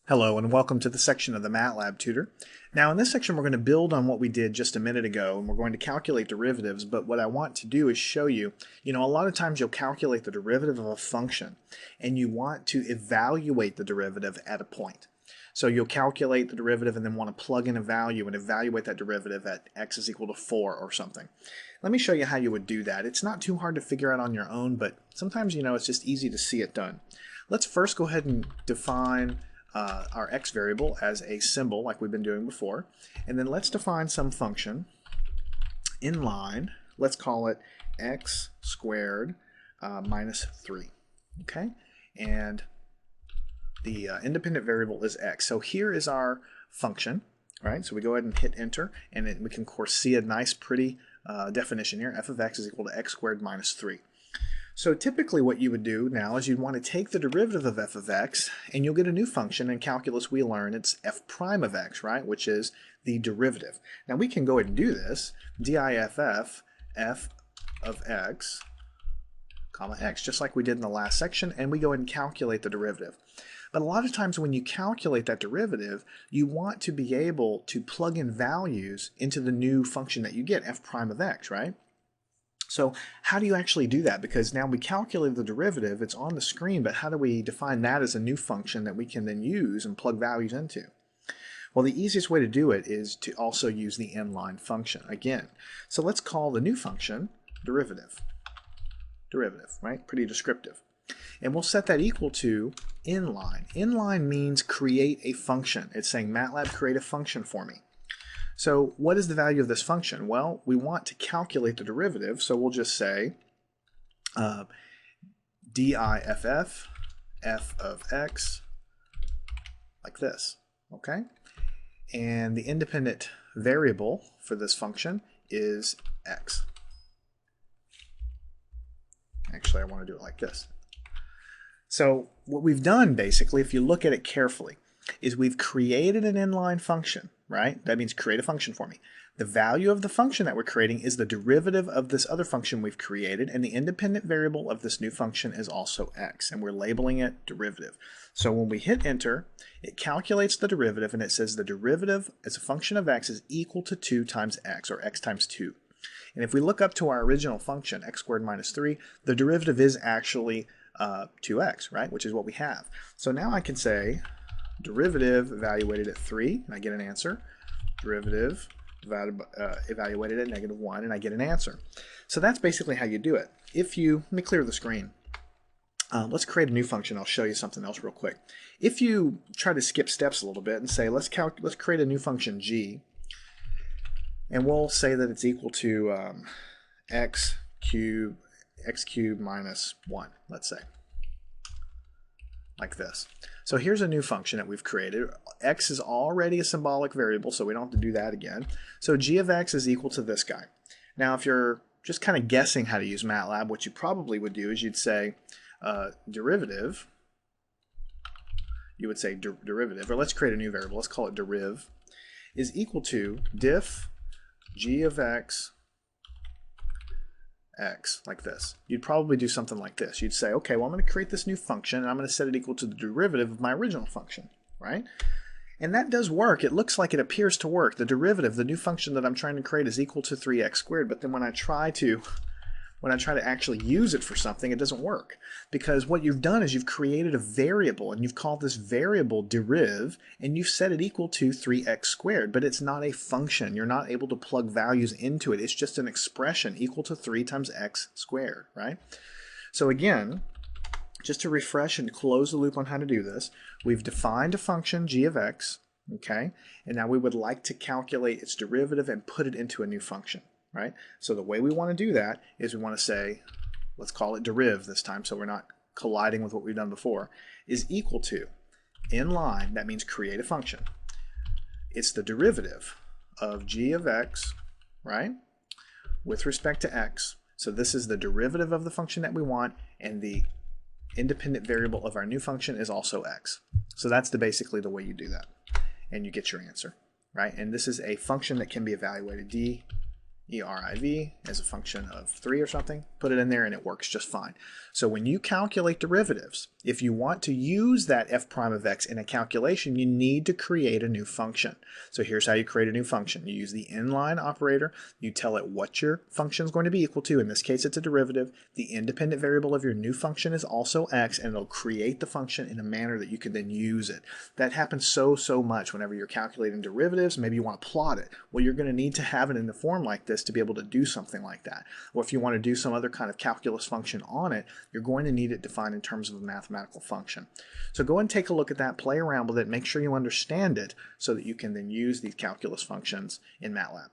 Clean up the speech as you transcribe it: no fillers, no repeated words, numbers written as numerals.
Hello and welcome to the section of the MATLAB tutor. Now in this section we're going to build on what we did just a minute ago and we're going to calculate derivatives, but what I want to do is show you, a lot of times you'll calculate the derivative of a function and you want to evaluate the derivative at a point. So you'll calculate the derivative and then want to plug in a value and evaluate that derivative at x is equal to 4 or something. Let me show you how you would do that. It's not too hard to figure out on your own, but sometimes it's just easy to see it done. Let's first go ahead and define our x variable as a symbol like we've been doing before, and then let's define some function in line. Let's call it x squared minus 3. Okay, and the independent variable is x. So here is our function, right? So we go ahead and hit enter, and we can of course see a nice pretty definition here. F of x is equal to x squared minus 3. So typically what you would do now is you'd want to take the derivative of f of x and you'll get a new function. In calculus we learn it's f prime of x, right, which is the derivative. Now we can go ahead and do this, diff f of x comma x, just like we did in the last section, and we go ahead and calculate the derivative. But a lot of times when you calculate that derivative, you want to be able to plug in values into the new function that you get, f prime of x, right? So how do you actually do that? Because now we calculated the derivative, it's on the screen, but how do we define that as a new function that we can then use and plug values into? Well, the easiest way to do it is to also use the inline function again. So let's call the new function derivative. Derivative, right? Pretty descriptive. And we'll set that equal to inline. Inline means create a function. It's saying MATLAB create a function for me. So what is the value of this function? Well, we want to calculate the derivative, so we'll just say diff f of x like this, okay? And the independent variable for this function is x. Actually, I want to do it like this. So what we've done basically, if you look at it carefully, is we've created an inline function, right? That means create a function for me. The value of the function that we're creating is the derivative of this other function we've created, and the independent variable of this new function is also x, and we're labeling it derivative. So when we hit enter, it calculates the derivative, and it says the derivative as a function of x is equal to 2 times x, or x times 2. And if we look up to our original function, x squared minus 3, the derivative is actually 2x, right? Which is what we have. So now I can say derivative evaluated at 3, and I get an answer. Derivative evaluated at -1, and I get an answer. So that's basically how you do it. Let me clear the screen. Let's create a new function. I'll show you something else real quick. If you try to skip steps a little bit and say, let's create a new function g, and we'll say that it's equal to x cubed minus 1, let's say. Like this. So here's a new function that we've created. X is already a symbolic variable, so we don't have to do that again. So g of x is equal to this guy. Now if you're just kind of guessing how to use MATLAB, what you probably would do is you'd say derivative. You would say derivative, or let's create a new variable. Let's call it deriv, is equal to diff g of x like this. You'd probably do something like this. You'd say, okay, well, I'm going to create this new function and I'm going to set it equal to the derivative of my original function, right? And that does work. It looks like it appears to work. The derivative, the new function that I'm trying to create, is equal to 3x squared, but then when I try to actually use it for something, it doesn't work. Because what you've done is you've created a variable and you've called this variable deriv and you've set it equal to 3x squared, but it's not a function. You're not able to plug values into it. It's just an expression equal to 3 times x squared, right? So again, just to refresh and close the loop on how to do this, we've defined a function g of x, okay? And now we would like to calculate its derivative and put it into a new function. Right? So the way we want to do that is we want to say, let's call it deriv this time so we're not colliding with what we've done before, is equal to, inline, that means create a function. It's the derivative of g of x, right, with respect to x. So this is the derivative of the function that we want, and the independent variable of our new function is also x. So that's basically the way you do that. And you get your answer, right? And this is a function that can be evaluated. deriv as a function of 3 or something, put it in there and it works just fine. So when you calculate derivatives, if you want to use that f prime of x in a calculation, you need to create a new function. So here's how you create a new function. You use the inline operator. You tell it what your function is going to be equal to. In this case, it's a derivative. The independent variable of your new function is also x, and it'll create the function in a manner that you can then use it. That happens so much whenever you're calculating derivatives. Maybe you want to plot it. Well, you're going to need to have it in the form like this to be able to do something like that. Or if you want to do some other kind of calculus function on it, you're going to need it defined in terms of a mathematical function. So go and take a look at that, play around with it, make sure you understand it so that you can then use these calculus functions in MATLAB.